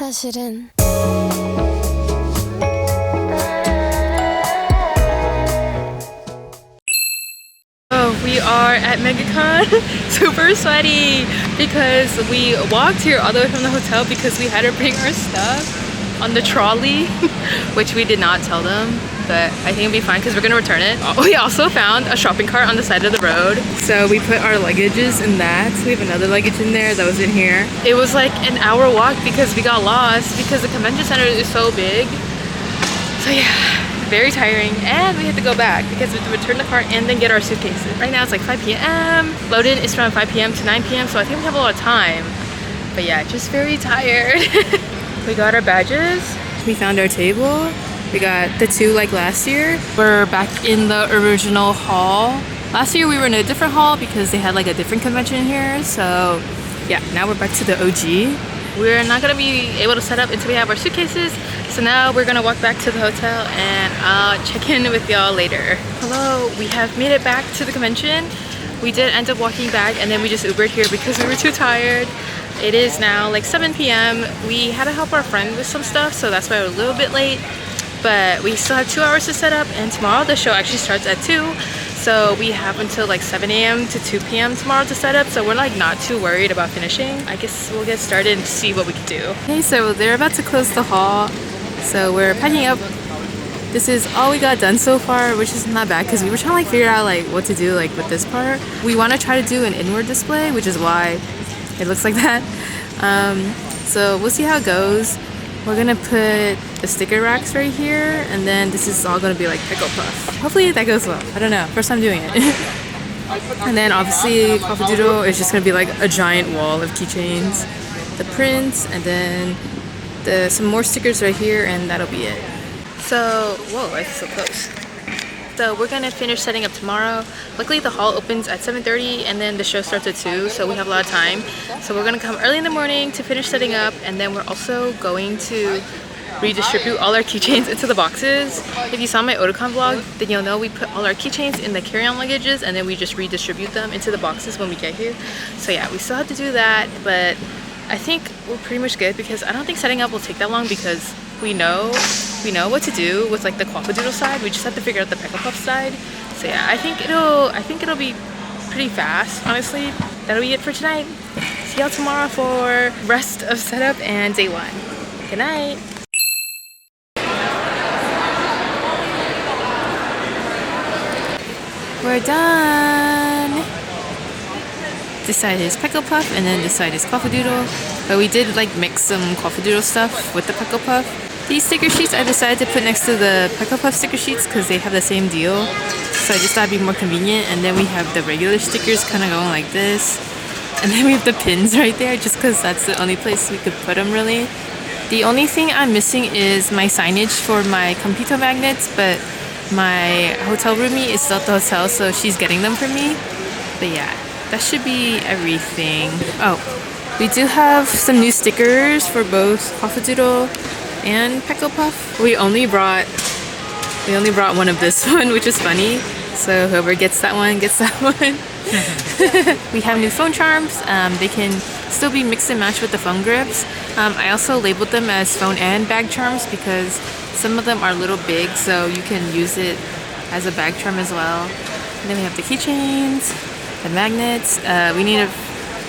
사실은 We are at Megacon. Super sweaty because we walked here all the way from the hotel because we had to bring our stuff on the trolley, which we did not tell them, but I think it'll be fine because we're gonna return it. We also found a shopping cart on the side of the road, so we put our luggages in that. We have another luggage in there that was in here. It was like an hour walk because we got lost because the convention center is so big. So yeah, very tiring, and we had to go back because we had to return the cart and then get our suitcases. Right now it's like 5 p.m. Load-in is from 5 p.m. to 9 p.m. so I think we have a lot of time. But yeah, just very tired. We got our badges. We found our table. We got the two like last year. We're back in the original hall. Last year we were in a different hall because they had like a different convention here. So yeah, now we're back to the OG. We're not gonna be able to set up until we have our suitcases. So now we're gonna walk back to the hotel and I'll check in with y'all later. Hello, we have made it back to the convention. We did end up walking back and then we just Ubered here because we were too tired. It is now like 7 p.m. We had to help our friend with some stuff, so that's why we're a little bit late. But we still have 2 hours to set up, and tomorrow the show actually starts at 2. So we have until like 7 a.m. to 2 p.m. tomorrow to set up, so we're like not too worried about finishing. I guess we'll get started and see what we can do. Okay, so they're about to close the hall, so we're packing up. This is all we got done so far, which is not bad because we were trying to like figure out like what to do like with this part. We want to try to do an inward display, which is why it looks like that. So we'll see how it goes. We're gonna put the sticker racks right here, and then this is all gonna be like pickle puff. Hopefully that goes well. I don't know, first time doing it. And then obviously Doodle is just gonna be like a giant wall of keychains, the prints, and then some more stickers right here, and that'll be it. So, whoa, it's so close. So we're gonna finish setting up tomorrow. Luckily the hall opens at 7:30 and then the show starts at 2, so we have a lot of time. So we're gonna come early in the morning to finish setting up, and then we're also going to redistribute all our keychains into the boxes. If you saw my Otakon vlog, then you'll know we put all our keychains in the carry-on luggages and then we just redistribute them into the boxes when we get here. So yeah, we still have to do that, but I think we're pretty much good because I don't think setting up will take that long because we know what to do with like the Doodle side. We just have to figure out the Pickle Puff side. So yeah, I think it'll be pretty fast, honestly. That'll be it for tonight. See y'all tomorrow for rest of setup and day 1. Good night. We're done. This side is Pickle Puff and then this side is Doodle. But we did like mix some Doodle stuff with the Pickle Puff. These sticker sheets I decided to put next to the Pickle Puff sticker sheets because they have the same deal. So I just thought it'd be more convenient. And then we have the regular stickers kind of going like this. And then we have the pins right there just because that's the only place we could put them really. The only thing I'm missing is my signage for my Compito magnets, but my hotel roomie is still at the hotel, so she's getting them for me. But yeah, that should be everything. Oh, we do have some new stickers for both Doodle and Pickle Puff. We only brought one of this one, which is funny. So whoever gets that one gets that one. We have new phone charms. They can still be mixed and matched with the phone grips. I also labeled them as phone and bag charms because some of them are a little big, so you can use it as a bag charm as well. And then we have the keychains, the magnets. We need to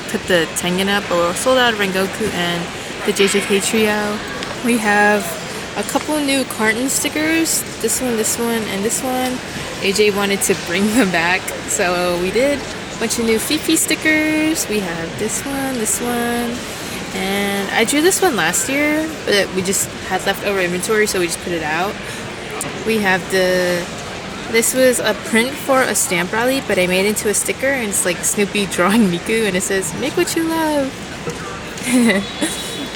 put the Tengen up, but we're sold out of Rengoku and the JJK trio. We have a couple new carton stickers. This one, and this one. AJ wanted to bring them back, so we did. A bunch of new Fifi stickers. We have this one, and I drew this one last year, but we just had leftover inventory, so we just put it out. We have this was a print for a stamp rally, but I made it into a sticker, and it's like Snoopy drawing Miku, and it says, "Make what you love."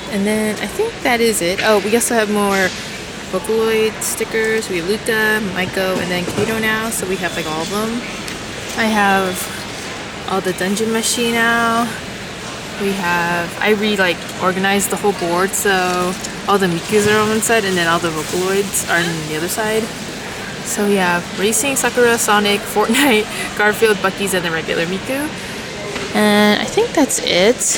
And then I think that is it. Oh, we also have more Vocaloid stickers. We have Luca, Maiko, and then Kato now, so we have like all of them. I have all the Dungeon Machine now. I organized the whole board, so all the Mikus are on one side and then all the Vocaloids are on the other side. So we have Racing, Sakura, Sonic, Fortnite, Garfield, Bucky's, and the regular Miku. And I think that's it.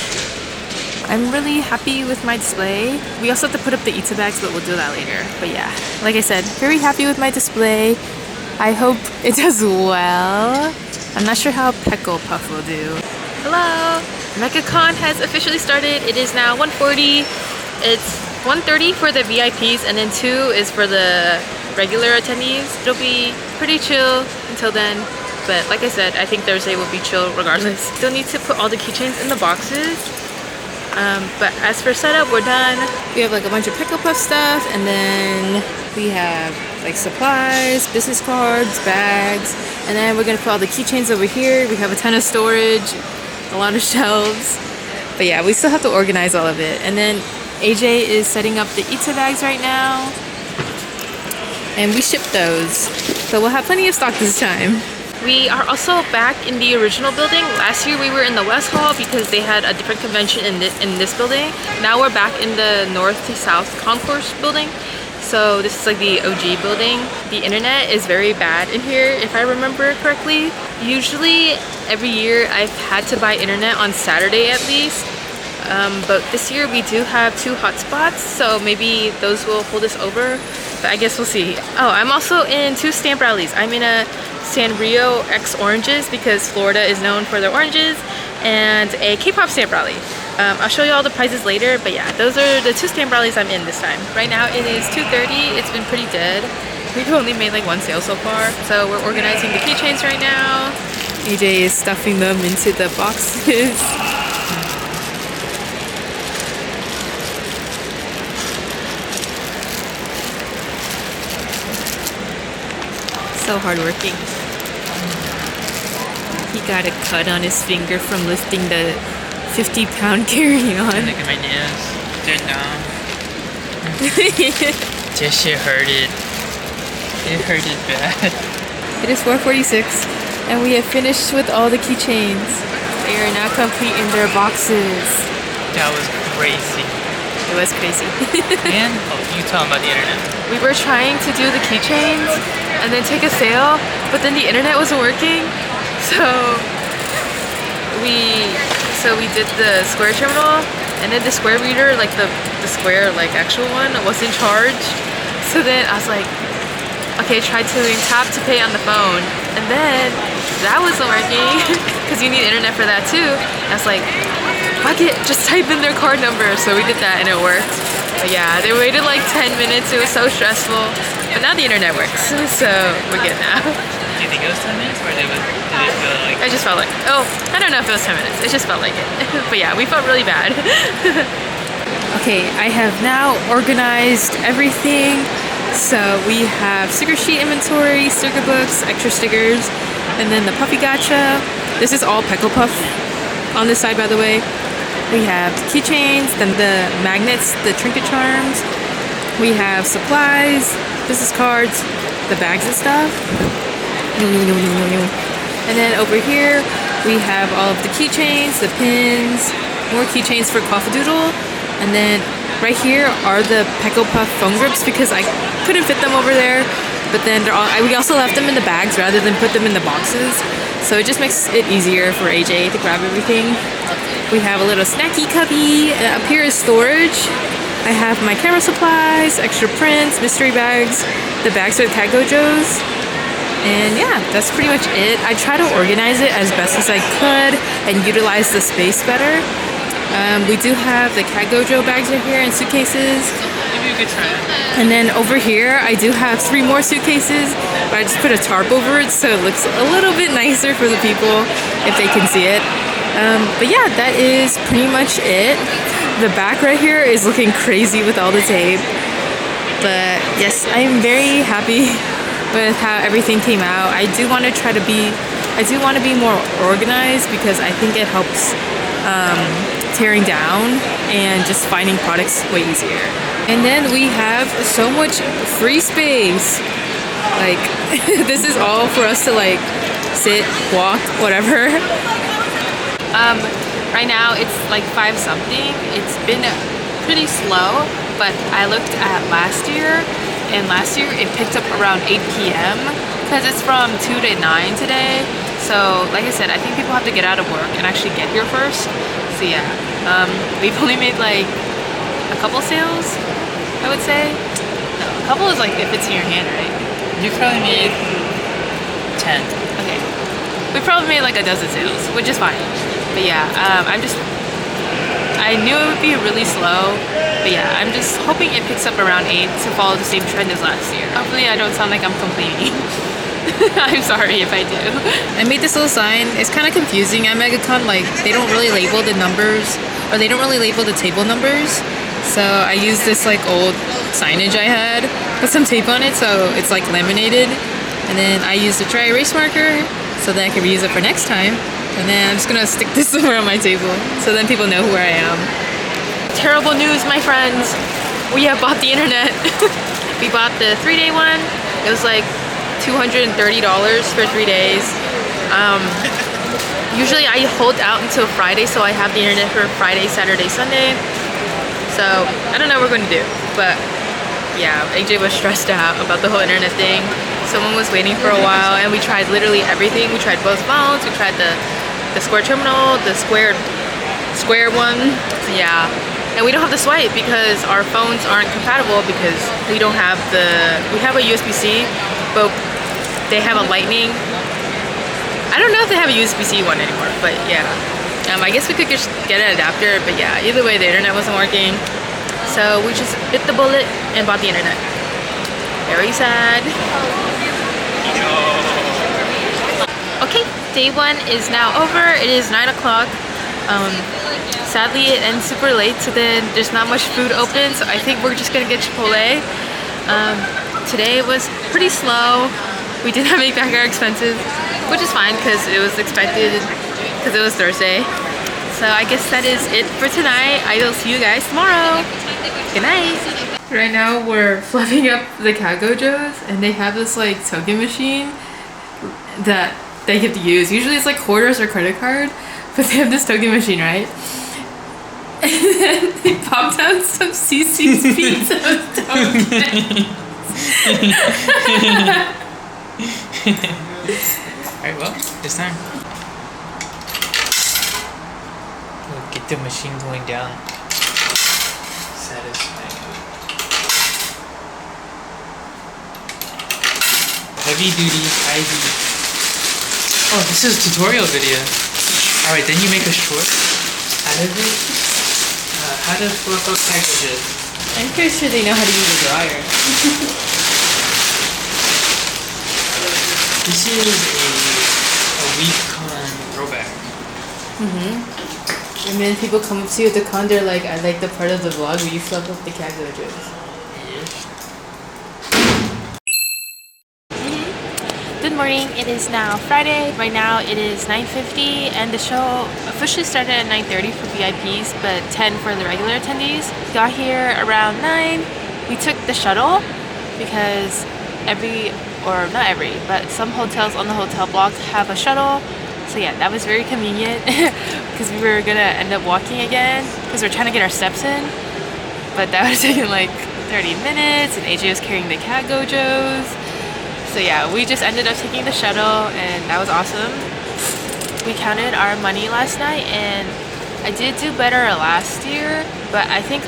I'm really happy with my display. We also have to put up the Ita bags, but we'll do that later. But yeah, like I said, very happy with my display. I hope it does well. I'm not sure how Peckle Puff will do. Hello! Megacon has officially started. It is now 1:40. It's 1:30 for the VIPs and then 2 is for the regular attendees. It'll be pretty chill until then. But like I said, I think Thursday will be chill regardless. Still need to put all the keychains in the boxes. But as for setup, we're done. We have like a bunch of Pickle Puff stuff, and then we have like supplies, business cards, bags, and then we're gonna put all the keychains over here. We have a ton of storage, a lot of shelves. But yeah, we still have to organize all of it. And then AJ is setting up the Ita bags right now. And we ship those. So we'll have plenty of stock this time. We are also back in the original building. Last year we were in the West Hall because they had a different convention in this building. Now we're back in the North to South Concourse building. So this is like the OG building. The internet is very bad in here if I remember correctly. Usually every year I've had to buy internet on Saturday at least. But this year we do have 2 hotspots, so maybe those will hold us over. But I guess we'll see. Oh, I'm also in 2 stamp rallies. I'm in a Sanrio X Oranges because Florida is known for their oranges, and a K-pop stamp rally. I'll show you all the prizes later, but yeah, those are the 2 stamp rallies I'm in this time. Right now it is 2:30. It's been pretty dead. We've only made like 1 sale so far. So we're organizing the keychains right now. AJ is stuffing them into the boxes. So hardworking. He got a cut on his finger from lifting the 50-pound carry-on. Look at my nails. They're numb. This shit hurted. It hurted bad. It is 4:46 and we have finished with all the keychains. They are now complete in their boxes. That was crazy. It was crazy. And you tell them about the internet. We were trying to do the keychains and then take a sale, but then the internet wasn't working. So we did the Square terminal, and then the Square reader, like the Square like actual one, wasn't charged. So then I was like, okay, try to tap to pay on the phone, and then that wasn't working because you need internet for that too. I was like, fuck it, just type in their card number. So we did that and it worked. But yeah, they waited like 10 minutes. It was so stressful. But now the internet works, so we're good now. Do you think it was 10 minutes or did it feel like... I just felt like, oh, I don't know if it was 10 minutes. It just felt like it. But yeah, we felt really bad. Okay, I have now organized everything. So we have sticker sheet inventory, sticker books, extra stickers, and then the Puffy Gacha. This is all Peckle Puff on this side, by the way. We have keychains, then the magnets, the trinket charms. We have supplies, business cards, the bags and stuff. And then over here, we have all of the keychains, the pins, more keychains for Coffee-Doodle. And then right here are the Peckle Puff phone grips because I couldn't fit them over there. But then we also left them in the bags rather than put them in the boxes. So it just makes it easier for AJ to grab everything. We have a little snacky cubby. Up here is storage. I have my camera supplies, extra prints, mystery bags, the bags with Cat Gojos. And yeah, that's pretty much it. I try to organize it as best as I could and utilize the space better. We do have the Cat Gojo bags right here and suitcases. Maybe you could try it. And then over here, I do have 3 more suitcases, but I just put a tarp over it so it looks a little bit nicer for the people if they can see it. But yeah, that is pretty much it. The back right here is looking crazy with all the tape. But yes, I am very happy with how everything came out. I do want to be more organized because I think it helps tearing down and just finding products way easier. And then we have so much free space. Like this is all for us to like sit, walk, whatever. Right now it's like 5 something. It's been pretty slow, but I looked at last year, and last year it picked up around 8 p.m. because it's from 2 to 9 today. So like I said, I think people have to get out of work and actually get here first. So yeah. We've only made like a couple sales, I would say. No, a couple is like if it's in your hand, right? You probably made 10. Okay. We probably made like a dozen sales, which is fine. But yeah, I knew it would be really slow. But yeah, I'm just hoping it picks up around 8 to follow the same trend as last year. Hopefully I don't sound like I'm complaining. I'm sorry if I do. I made this little sign. It's kind of confusing at Megacon. Like, they don't really label the numbers, or they don't really label the table numbers. So I used this like old signage I had, put some tape on it so it's like laminated. And then I used a dry erase marker so that I can reuse it for next time. And then I'm just gonna stick this somewhere on my table so then people know where I am. Terrible news, my friends. We have bought the internet. We bought the 3-day one. It was like $230 for 3 days. Usually I hold out until Friday so I have the internet for Friday, Saturday, Sunday. So I don't know what we're going to do, but yeah, AJ was stressed out about the whole internet thing. Someone was waiting for a while and we tried literally everything. We tried both phones, we tried the square terminal, the square one, yeah. And we don't have the swipe because our phones aren't compatible because we don't have we have a USB-C, but they have a lightning. I don't know if they have a USB-C one anymore, but yeah. I guess we could just get an adapter, but yeah, either way the internet wasn't working. So we just bit the bullet and bought the internet. Very sad. Okay, day 1 is now over. It is 9 o'clock. Sadly it ends super late, so then there's not much food open, so I think we're just gonna get Chipotle. Today was pretty slow. We did not make back our expenses, which is fine because it was expected because it was Thursday. So I guess that is it for tonight. I will see you guys tomorrow. Good night. Right now we're fluffing up the cat gojos and they have this like token machine that they get to use. Usually it's like quarters or credit card, but they have this token machine, right? And then they popped out some CC's pizza tokens. Alright, well, this time. We'll get the machine going down. Satisfying. Heavy duty, IV. Oh, this is a tutorial video. Alright, then you make a short out of it. How to fluff up packages. I'm pretty sure they know how to use a dryer. This is a Megacon throwback. And then people come up to you at the con, they're like, I like the part of the vlog where you fluff up the cat gojos. Good morning, it is now Friday. Right now it is 9:50 and the show officially started at 9:30 for VIPs, but 10 for the regular attendees. We got here around 9. We took the shuttle because but some hotels on the hotel block have a shuttle. So yeah, that was very convenient because we were gonna end up walking again because we're trying to get our steps in. But that was taking like 30 minutes and AJ was carrying the cat gojos. So yeah, we just ended up taking the shuttle and that was awesome. We counted our money last night and I did do better last year, but I think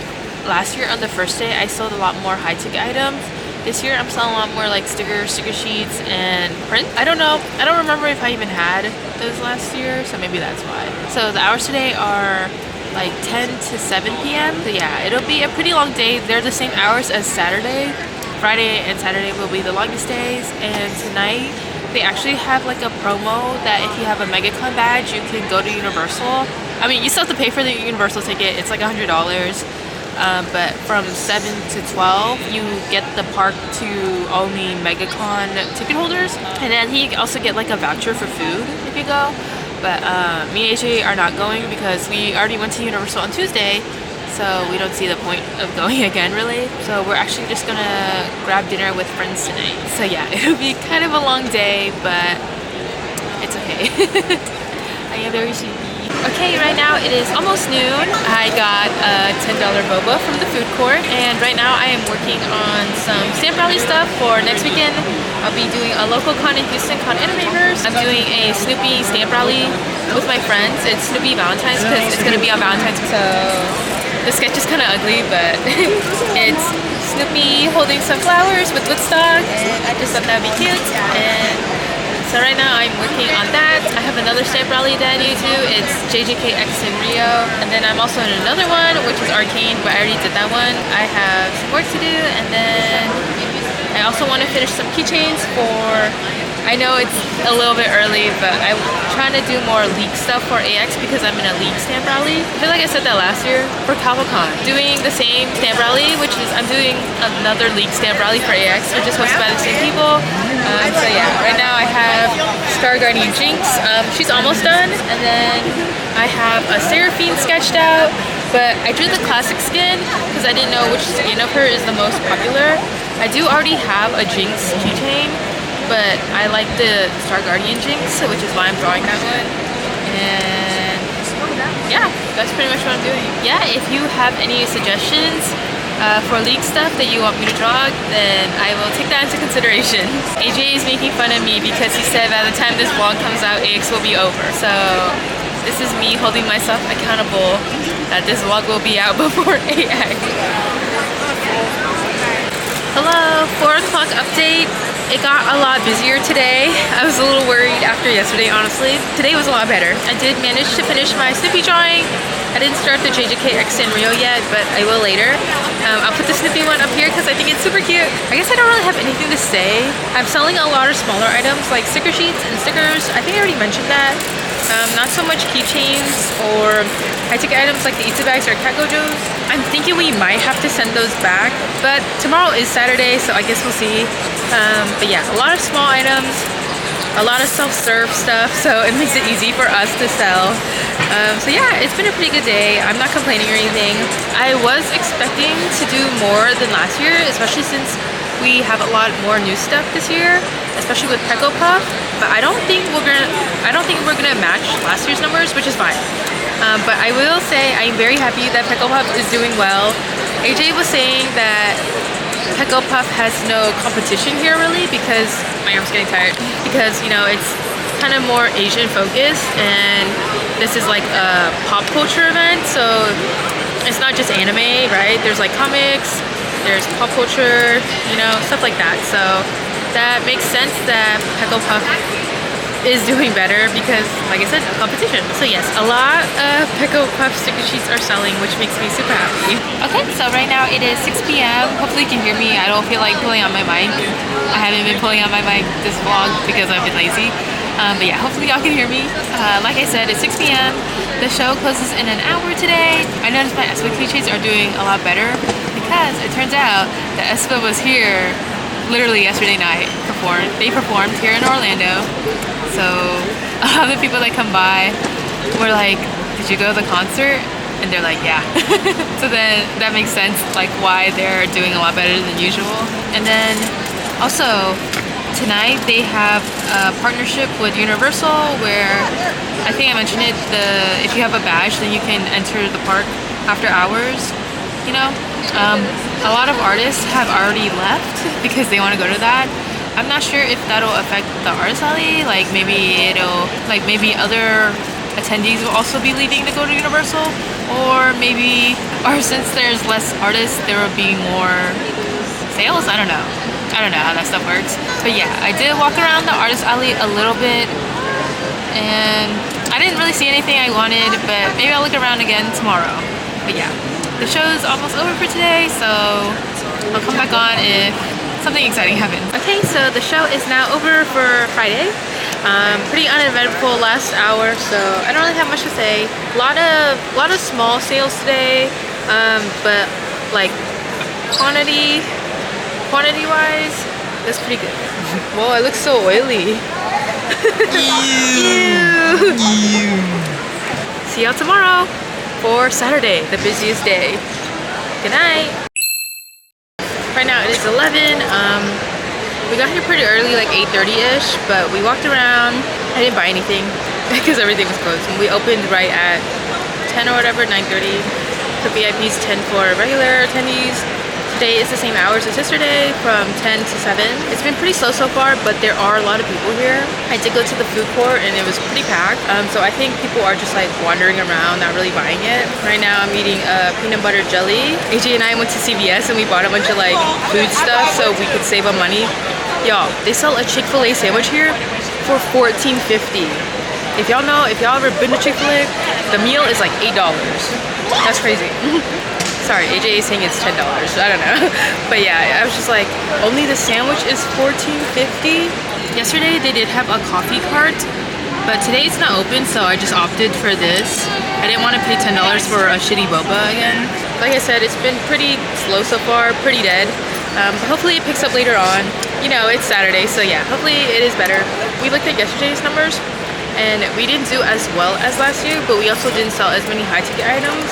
last year on the first day I sold a lot more high ticket items. This year I'm selling a lot more like sticker sheets and print. I don't know, I don't remember if I even had those last year, so maybe that's why. So the hours today are like 10 to 7 p.m. So yeah, it'll be a pretty long day. They're the same hours as Saturday. Friday and Saturday will be the longest days, and tonight they actually have like a promo that if you have a Megacon badge you can go to Universal. I mean, you still have to pay for the Universal ticket, it's like $100, but from 7 to 12 you get the park to only Megacon ticket holders, and then you also get like a voucher for food if you go. But me and AJ are not going because we already went to Universal on Tuesday, so we don't see the point of going again really. So we're actually just gonna grab dinner with friends tonight. So yeah, it'll be kind of a long day, but it's okay. I am very sleepy. Okay, right now it is almost noon. I got a $10 boba from the food airport, and right now I am working on some stamp rally stuff for next weekend. I'll be doing a local con in Houston called Animators. I'm doing a Snoopy stamp rally with my friends. It's Snoopy Valentine's because it's going to be on Valentine's. So the sketch is kind of ugly, but it's Snoopy holding some flowers with Woodstock, and I just thought that would be cute. And so right now I'm working on that. I have another stamp rally that I need to do. It's JJKX in Rio. And then I'm also in another one, which is Arcane, but I already did that one. I have some work to do, and then I also want to finish some keychains for, I know it's a little bit early, but I'm trying to do more league stuff for AX because I'm in a league stamp rally. I feel like I said that last year for CalvoCon. Doing the same stamp rally, which is I'm doing another league stamp rally for AX, which is hosted by the same people. So yeah, right now I have Star Guardian Jinx. She's almost done, and then I have a Seraphine sketched out, but I drew the classic skin because I didn't know which skin of her is the most popular. I do already have a Jinx keychain, but I like the Star Guardian Jinx, which is why I'm drawing that one. And yeah, that's pretty much what I'm doing. Yeah, if you have any suggestions for league stuff that you want me to draw, then I will take that into consideration. AJ is making fun of me because he said by the time this vlog comes out, AX will be over. So this is me holding myself accountable that this vlog will be out before AX. Hello, 4 o'clock update. It got a lot busier today. I was a little worried after yesterday, honestly. Today was a lot better. I did manage to finish my Snoopy drawing. I didn't start the JJKX in Rio yet, but I will later. I'll put the Snoopy one up here because I think it's super cute. I guess I don't really have anything to say. I'm selling a lot of smaller items like sticker sheets and stickers. I think I already mentioned that. Not so much keychains or high-ticket items like the Itsu bags or cat gojos. I'm thinking we might have to send those back, but tomorrow is Saturday, so I guess we'll see. But yeah, a lot of small items, a lot of self-serve stuff, so it makes it easy for us to sell. So yeah, it's been a pretty good day. I'm not complaining or anything. I was expecting to do more than last year, especially since we have a lot more new stuff this year, especially with Peko Puff. But I don't think we're gonna match last year's numbers, which is fine. But I will say I'm very happy that Peko Puff is doing well. AJ was saying that Peko Puff has no competition here really because my arm's getting tired. Because you know it's kind of more Asian focused, and this is like a pop culture event, so it's not just anime, right? There's like comics, there's pop culture, you know, stuff like that. So that makes sense that Peko Puff is doing better because, like I said, no competition. So yes, a lot of Peko Puff sticker sheets are selling, which makes me super happy. Okay, so right now it is 6 p.m. Hopefully you can hear me. I don't feel like pulling on my mic. I haven't been pulling on my mic this vlog because I've been lazy. But yeah, hopefully y'all can hear me. Like I said, it's 6 p.m. The show closes in an hour today. I noticed my Espa keychains are doing a lot better because it turns out that Espa was here literally yesterday night. They performed here in Orlando. So a lot of the people that come by were like, did you go to the concert? And they're like, yeah. So then that makes sense, like why they're doing a lot better than usual. And then also tonight they have a partnership with Universal where I think I mentioned it, if you have a badge then you can enter the park after hours, you know. A lot of artists have already left because they want to go to that. I'm not sure if that'll affect the artist alley, like maybe other attendees will also be leaving to go to Universal, or since there's less artists there will be more sales. I don't know how that stuff works. But yeah, I did walk around the artist alley a little bit and I didn't really see anything I wanted, but maybe I'll look around again tomorrow. But yeah, the show is almost over for today, so I'll come back on if something exciting happens. Okay, so the show is now over for Friday. Pretty uneventful last hour, so I don't really have much to say. A lot of small sales today, but like quantity wise, that's pretty good. Whoa, it looks so oily. Ew. Ew. See y'all tomorrow for Saturday, the busiest day. Good night. Right now it is 11. We got here pretty early, like 8:30ish, but we walked around. I didn't buy anything because everything was closed. And we opened right at 10 or whatever, 9:30. for VIPs, 10 for regular attendees. Today is the same hours as yesterday, from 10 to 7. It's been pretty slow so far, but there are a lot of people here. I did go to the food court and it was pretty packed. So I think people are just like wandering around, not really buying it. Right now I'm eating peanut butter jelly. AJ and I went to CVS and we bought a bunch of like food stuff so we could save on money. Y'all, they sell a Chick-fil-A sandwich here for $14.50. If y'all know, if y'all ever been to Chick-fil-A, the meal is like $8. That's crazy. Sorry, AJ is saying it's $10. I don't know. But yeah, I was just like, only the sandwich is $14.50. Yesterday they did have a coffee cart, but today it's not open, so I just opted for this. I didn't want to pay $10 for a shitty boba again. Like I said, it's been pretty slow so far, pretty dead. But hopefully it picks up later on. You know, it's Saturday, so yeah, hopefully it is better. We looked at yesterday's numbers, and we didn't do as well as last year, but we also didn't sell as many high-ticket items.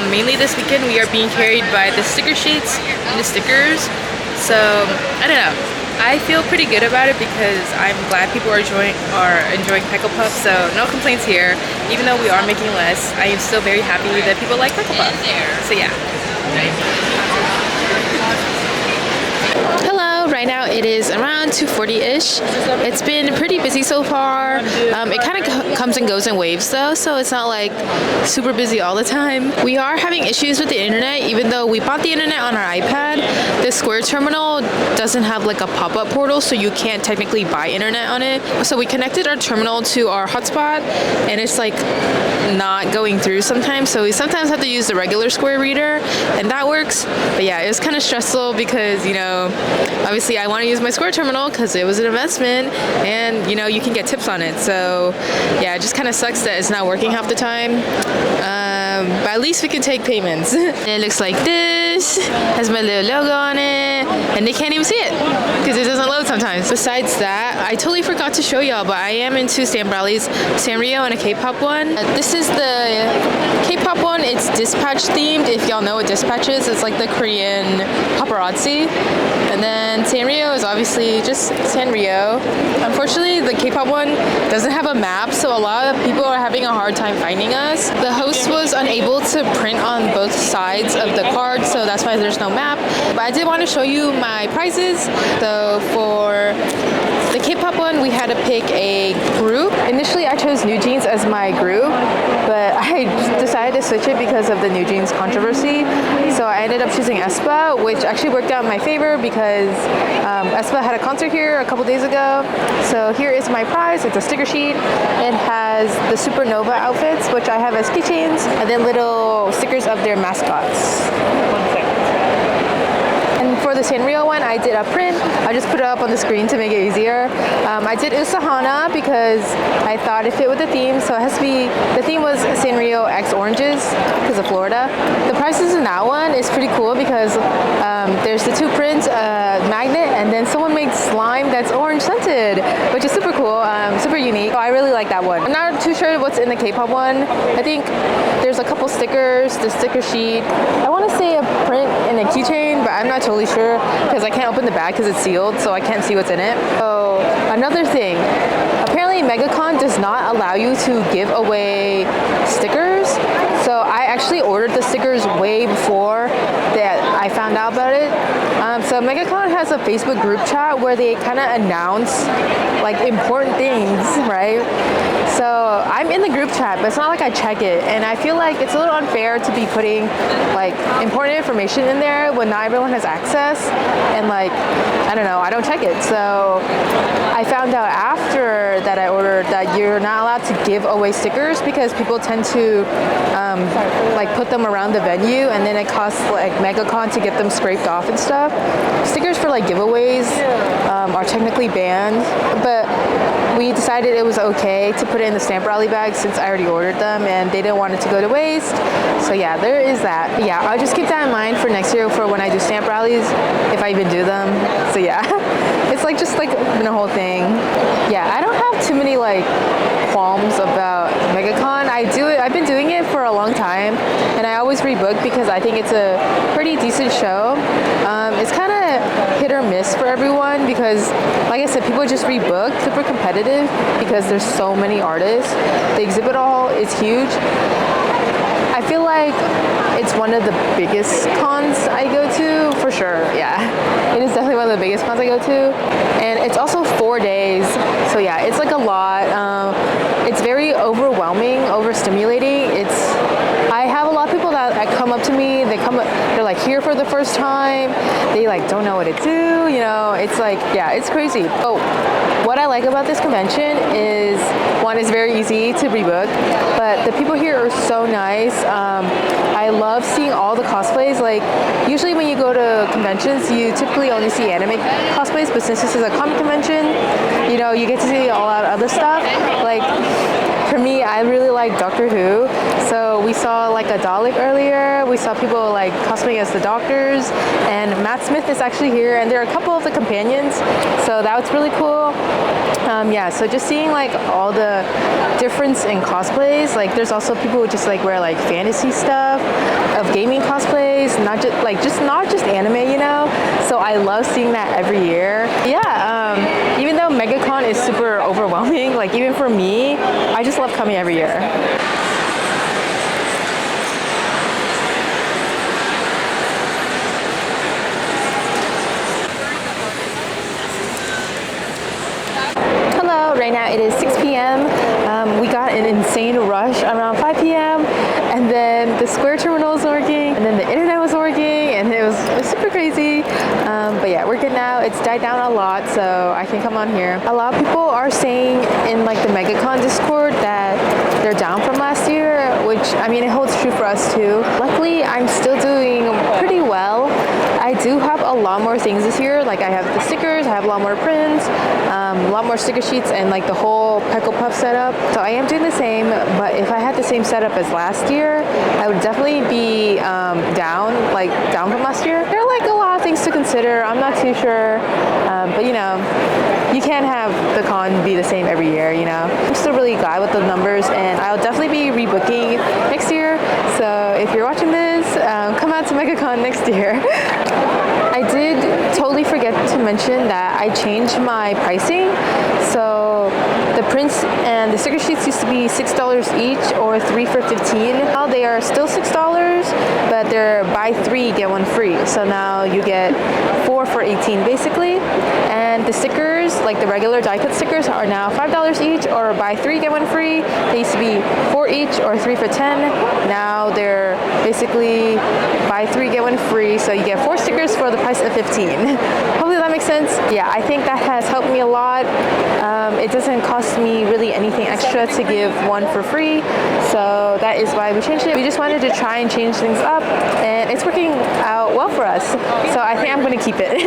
Mainly this weekend we are being carried by the sticker sheets and the stickers, so I don't know. I feel pretty good about it because I'm glad people are enjoying Pickle Puff, so no complaints here. Even though we are making less, I am still very happy that people like Pickle Puff. So yeah. Hello, right now it is around 2:40-ish. It's been pretty busy so far. It kind of comes and goes in waves though, so it's not like super busy all the time. We are having issues with the internet, even though we bought the internet on our iPad. The Square terminal doesn't have like a pop-up portal, so you can't technically buy internet on it. So we connected our terminal to our hotspot, and it's like not going through sometimes, so we sometimes have to use the regular Square reader, and that works. But yeah, it was kind of stressful because, you know, obviously I want to use my Square terminal because it was an investment, and you know, you can get tips on it. So yeah, it just kind of sucks that it's not working half the time. But at least we can take payments. It looks like this, has my little logo on it, and they can't even see it because it doesn't load sometimes. Besides that, I totally forgot to show y'all, but I am into Stamp Rallies, Sanrio, and a K-pop one. This is the K-pop one. It's dispatch themed. If y'all know what dispatch is, it's like the Korean paparazzi. And then Sanrio is obviously just Sanrio. Unfortunately, the K-pop one doesn't have a map, so a lot of people are having a hard time finding us. The host was unable to print on both sides of the card, so that's why there's no map. But I did want to show you my prizes. So for the K-pop one, we had to pick a group. Initially, I chose New Jeans as my group, but I decided to switch it because of the New Jeans controversy. So I ended up choosing aespa, which actually worked out in my favor because aespa had a concert here a couple days ago. So here is my prize. It's a sticker sheet. It has the Supernova outfits, which I have as keychains, and then little stickers of their mascots. And for the Sanrio one, I did a print. I just put it up on the screen to make it easier. I did Usahana because I thought it fit with the theme, so it has to be, the theme was Sanrio X Oranges because of Florida. The prices in that one is pretty cool because there's the two prints, magnet, and then someone made slime that's orange scented, which is super cool, super unique. So I really like that one. I'm not too sure what's in the K-pop one. I think there's a couple stickers, the sticker sheet. I want to say a print and a keychain, but I'm not totally sure because I can't open the bag because it's sealed, so I can't see what's in it. So another thing, apparently Megacon does not allow you to give away stickers. So I actually ordered the stickers way before that I found out about it. So Megacon has a Facebook group chat where they kind of announce like important things, right? So I'm in the group chat, but it's not like I check it, and I feel like it's a little unfair to be putting like important information in there when not everyone has access, and like, I don't know, I don't check it. So I found out after that I ordered that you're not allowed to give away stickers because people tend to like put them around the venue, and then it costs like Megacon to get them scraped off and stuff. Stickers for like giveaways are technically banned, but we decided it was okay to put it in the Stamp Rally bag since I already ordered them and they didn't want it to go to waste. So yeah, there is that. But yeah, I'll just keep that in mind for next year for when I do Stamp Rallies, if I even do them. So yeah, it's like just like been a whole thing. Yeah, I don't have too many like qualms about Megacon. I've been doing it for a long time, and I always rebook because I think it's a pretty decent show. It's kind of hit or miss for everyone because, like I said, people just rebook, super competitive because there's so many artists. The exhibit hall is huge. I feel like it's one of the biggest cons I go to, for sure. Yeah, it is definitely one of the biggest cons I go to, and it's also 4 days, so yeah, it's like a lot. It's very overwhelming, overstimulating. I have a lot of people that come up to me. They're like here for the first time. They like don't know what to do. You know, it's like, yeah, it's crazy. But what I like about this convention is, one, is very easy to rebook, but the people here are so nice. I love seeing all the cosplays. Like, usually when you go to conventions, you typically only see anime cosplays, but since this is a comic convention, you know, you get to see a lot of other stuff. Like, for me, I really like Doctor Who, so we saw like a Dalek earlier. We saw people like cosplaying as the Doctors, and Matt Smith is actually here, and there are a couple of the companions, so that was really cool. Yeah, so just seeing like all the difference in cosplays. Like, there's also people who just like wear like fantasy stuff, of gaming cosplays, not just anime, you know. So I love seeing that every year. Yeah, even though Megacon is super overwhelming, like even for me, I just love coming every year. Right now it is 6 p.m. We got an insane rush around 5 p.m. and then the Square terminal was working, and then the internet was working, and it was super crazy. But yeah, we're good now. It's died down a lot, so I can come on here. A lot of people are saying in like the Megacon Discord that they're down from last year, which I mean, it holds true for us too. Luckily, I'm still doing pretty well. I do have a lot more things this year. Like, I have the stickers, I have a lot more prints, a lot more sticker sheets, and like the whole Peckle Puff setup. So I am doing the same, but if I had the same setup as last year, I would definitely be down from last year. There are like a lot of things to consider. I'm not too sure, but you know, you can't have the con be the same every year, you know. I'm still really glad with the numbers, and I'll definitely be rebooking next year. So if you're watching this, come out to Megacon next year. I did totally forget to mention that I changed my pricing. So the prints and the sticker sheets used to be $6 each, or 3 for $15. Now they are still $6, but they're buy 3 get 1 free. So now you get 4 for $18 basically. And the stickers, like the regular die cut stickers, are now $5 each, or buy 3 get 1 free. They used to be 4 each, or 3 for $10. Now they're basically buy 3 get 1 free. So you get 4 stickers for the price of 15. Hopefully that makes sense. Yeah, I think that has helped me a lot. It doesn't cost me really anything extra to give 1 for free, so that is why we changed it. We just wanted to try and change things up, and it's working out well for us, so I think I'm going to keep it.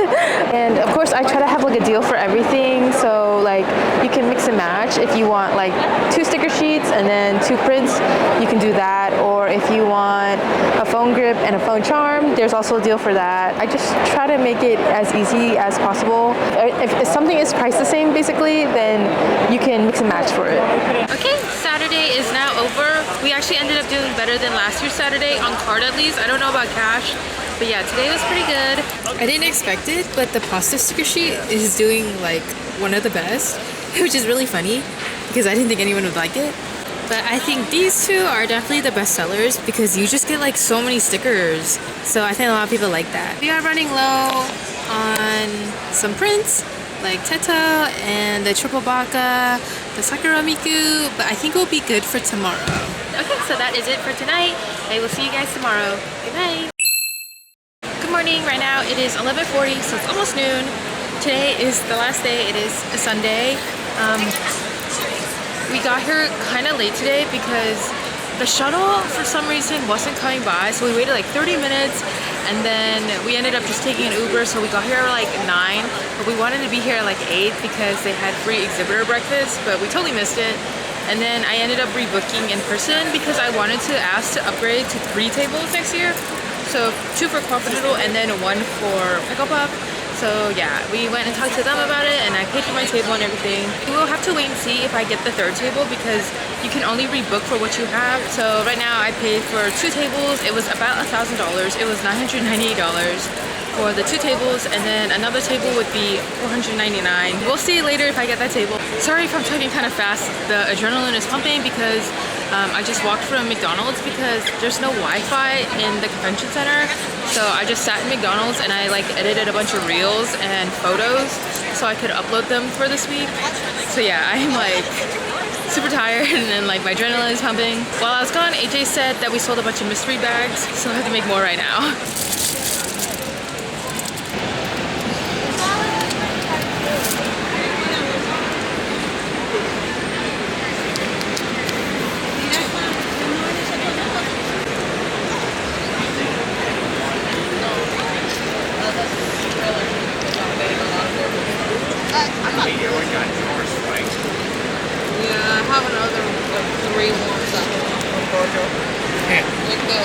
And of course, I try to have like a deal for everything, so like you can mix and match. If you want like 2 sticker sheets and then 2 prints, you can do that. Or if you want a phone grip and a phone charm, there's also a deal for that. I just try to make it as easy as possible. If something is priced the same basically, then you can mix and match for it. Okay, Saturday is now over. We actually ended up doing better than last year's Saturday, on card at least. I don't know about cash, but yeah, today was pretty good. I didn't expect it, but the pasta sticker sheet is doing like one of the best, which is really funny because I didn't think anyone would like it. But I think these two are definitely the best sellers because you just get like so many stickers. So I think a lot of people like that. We are running low on some prints like Teta and the Triple Baka, the Sakura Miku, but I think we'll be good for tomorrow. Okay, so that is it for tonight. I will see you guys tomorrow. Good night. Good morning. Right now it is 11:40, so it's almost noon. Today is the last day. It is a Sunday. We got here kind of late today because the shuttle for some reason wasn't coming by, so we waited like 30 minutes, and then we ended up just taking an Uber. So we got here at like 9, but we wanted to be here at like 8 because they had free exhibitor breakfast, but we totally missed it. And then I ended up rebooking in person because I wanted to ask to upgrade to 3 tables next year. So 2 for Quapadoodle and then 1 for Pickle Puff. So yeah, we went and talked to them about it, and I paid for my table and everything. We'll have to wait and see if I get the 3rd table because you can only rebook for what you have. So right now I paid for 2 tables. It was about $1,000. It was $998. for the 2 tables, and then another table would be $499. We'll see later if I get that table. Sorry if I'm talking kind of fast. The adrenaline is pumping because I just walked from McDonald's because there's no Wi-Fi in the convention center. So I just sat in McDonald's and I like edited a bunch of reels and photos so I could upload them for this week. So yeah, I'm like super tired and then like my adrenaline is pumping. While I was gone, AJ said that we sold a bunch of mystery bags, so I have to make more right now. Yeah, I have another like 3 more stuff. Yeah. Like the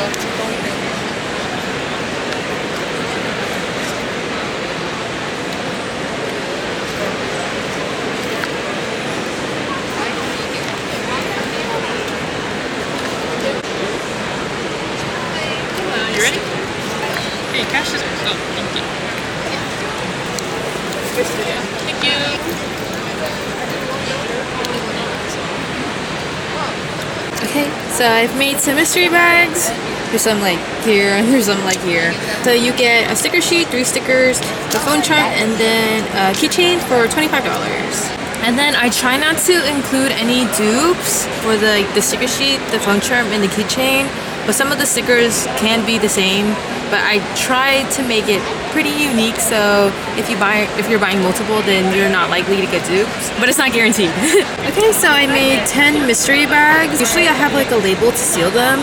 You ready? Hey, cash this. Oh, thank you. Thank you. Okay, so I've made some mystery bags. There's some like here, and there's some like here. So you get a sticker sheet, 3 stickers, a phone charm, and then a keychain for $25. And then I try not to include any dupes for the sticker sheet, the phone charm, and the keychain. But some of the stickers can be the same. But I try to make it pretty unique, so if you're buying multiple, then you're not likely to get dupes. But it's not guaranteed. Okay, so I made 10 mystery bags. Usually I have like a label to seal them,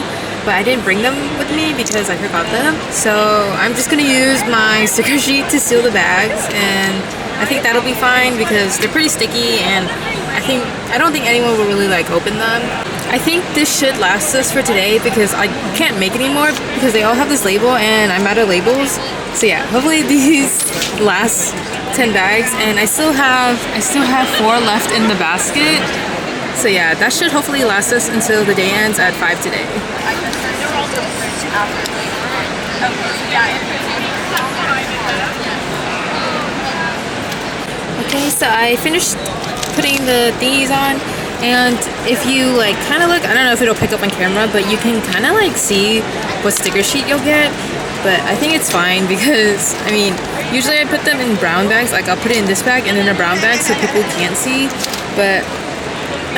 but I didn't bring them with me because I forgot them. So I'm just gonna use my sticker sheet to seal the bags, and I think that'll be fine because they're pretty sticky, and I don't think anyone will really like open them. I think this should last us for today because I can't make any more because they all have this label and I'm out of labels. So yeah, hopefully these last 10 bags, and I still have 4 left in the basket. So yeah, that should hopefully last us until the day ends at 5 today. Okay, so I finished putting the thingies on, and if you like kind of look, I don't know if it'll pick up on camera, but you can kind of like see what sticker sheet you'll get. But I think it's fine because, I mean, usually I put them in brown bags. Like I'll put it in this bag and in a brown bag so people can't see. But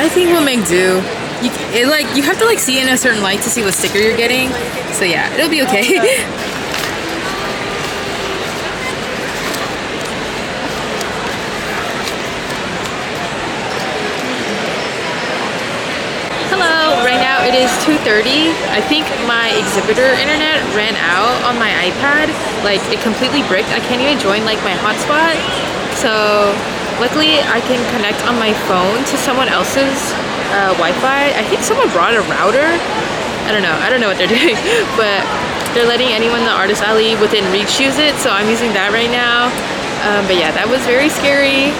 I think we'll make do. You have to like see in a certain light to see what sticker you're getting. So yeah, it'll be okay. It is 2:30. I think my exhibitor internet ran out on my iPad. Like it completely bricked. I can't even join like my hotspot. So luckily I can connect on my phone to someone else's Wi-Fi. I think someone brought a router. I don't know what they're doing, but they're letting anyone in the artist alley within reach use it. So I'm using that right now. But yeah, that was very scary.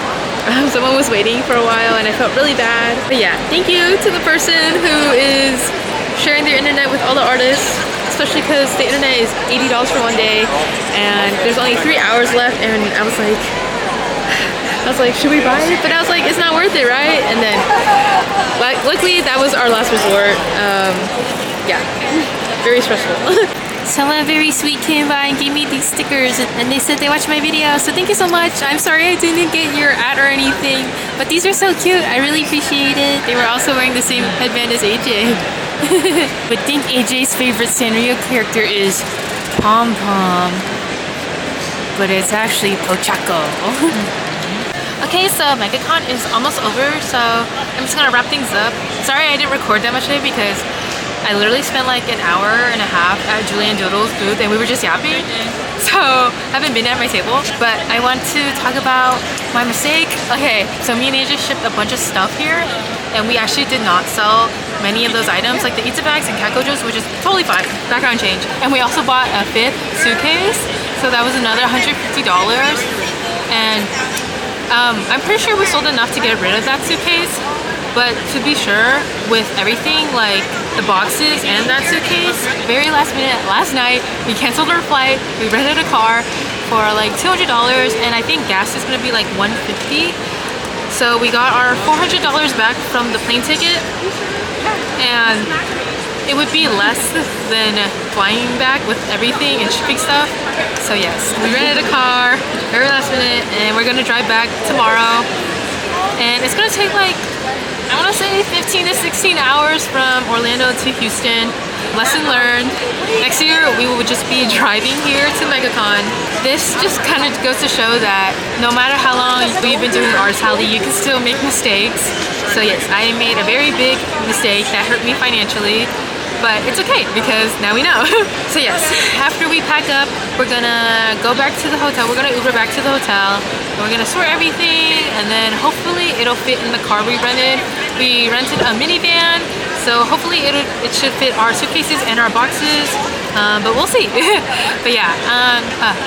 Someone was waiting for a while and I felt really bad. But yeah, thank you to the person who is sharing their internet with all the artists, especially because the internet is $80 for one day and there's only 3 hours left, and I was like, should we buy it? But I was like, it's not worth it, right? And then luckily that was our last resort. Yeah, very stressful. Someone very sweet came by and gave me these stickers, and they said they watched my video, so thank you so much. I'm sorry I didn't get your ad or anything, but these are so cute. I really appreciate it. They were also wearing the same headband as AJ. But I think AJ's favorite Sanrio character is Pom Pom, but it's actually Pochaco. Okay, so Megacon is almost over, so I'm just gonna wrap things up. Sorry I didn't record that much today because I literally spent like an hour and a half at Julian Doodle's booth and we were just yapping. So I haven't been at my table, but I want to talk about my mistake. Okay, so me and AJ shipped a bunch of stuff here and we actually did not sell many of those items, like the pizza bags and cat gojos, which is totally fine, background change. And we also bought a 5th suitcase, so that was another $150. And I'm pretty sure we sold enough to get rid of that suitcase. But to be sure, with everything, like the boxes and that suitcase, very last minute, last night, we canceled our flight, we rented a car for like $200, and I think gas is gonna be like $150. So we got our $400 back from the plane ticket, and it would be less than flying back with everything and shipping stuff. So yes, we rented a car very last minute, and we're gonna drive back tomorrow. And it's gonna take like, I wanna say 15 to 16 hours from Orlando to Houston. Lesson learned. Next year we will just be driving here to Megacon. This just kind of goes to show that no matter how long we've been doing Artist Alley, you can still make mistakes. So yes, I made a very big mistake that hurt me financially. But it's okay because now we know. So yes, after we pack up, we're gonna go back to the hotel. We're gonna Uber back to the hotel, and we're gonna sort everything, and then hopefully it'll fit in the car we rented. We rented a minivan, so hopefully it should fit our suitcases and our boxes. But we'll see. But yeah,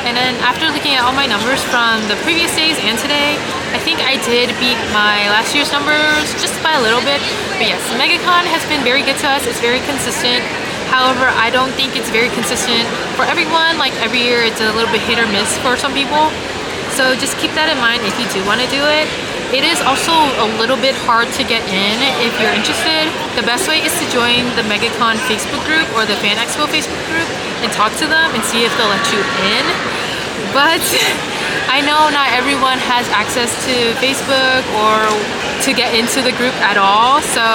and then after looking at all my numbers from the previous days and today, I think I did beat my last year's numbers just by a little bit. But yes, Megacon has been very good to us. It's very consistent. However, I don't think it's very consistent for everyone. Like every year it's a little bit hit or miss for some people. So just keep that in mind if you do want to do it. It is also a little bit hard to get in if you're interested. The best way is to join the Megacon Facebook group or the Fan Expo Facebook group and talk to them and see if they'll let you in. But I know not everyone has access to Facebook or to get into the group at all, so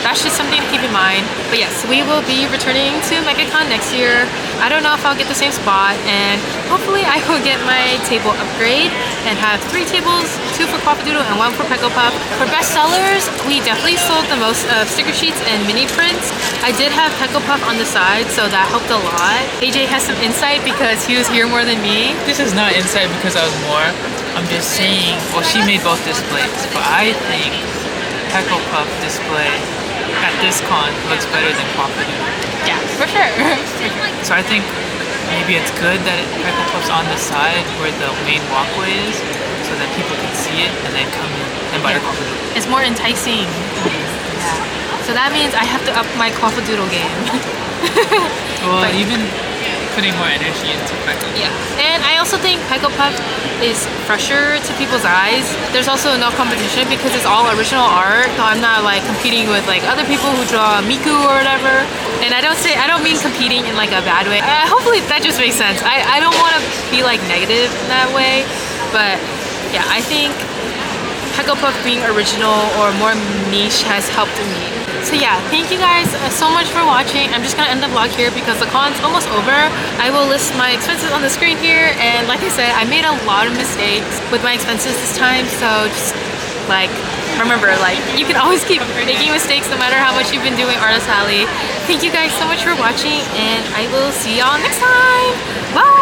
that's just something to keep in mind. But yes, we will be returning to Megacon next year. I don't know if I'll get the same spot, and hopefully I will get my table upgrade and have 3 tables, 2 for Coffee Doodle and 1 for Peckle Puff. For best sellers, we definitely sold the most of sticker sheets and mini prints. I did have Peckle Puff on the side, so that helped a lot. AJ has some insight because he was here more than me. This is not insight because I was more. I'm just saying, well, she made both displays, but I think Peckle Puff display at this con looks better than Coffee Doodle. Yeah, for sure. So I think maybe it's good that Peckle Puff's on the side where the main walkway is, so that people can see it and then come in and buy the Coffee Doodle. It's more enticing. Yeah. So that means I have to up my Coffee Doodle game. Well, you've been putting more energy into Peckle Puff. Yeah, and I also think Peckle Puff is fresher to people's eyes. There's also no competition because it's all original art. So I'm not like competing with like other people who draw Miku or whatever. And I don't mean competing in like a bad way. Hopefully that just makes sense. I don't want to be like negative in that way, but yeah, I think Peckle Puff being original or more niche has helped me. So yeah, thank you guys so much for watching. I'm just gonna end the vlog here because the con's almost over. I will list my expenses on the screen here, and like I said, I made a lot of mistakes with my expenses this time, so just like remember, like you can always keep making mistakes no matter how much you've been doing Artist Alley. Thank you guys so much for watching, and I will see y'all next time. Bye!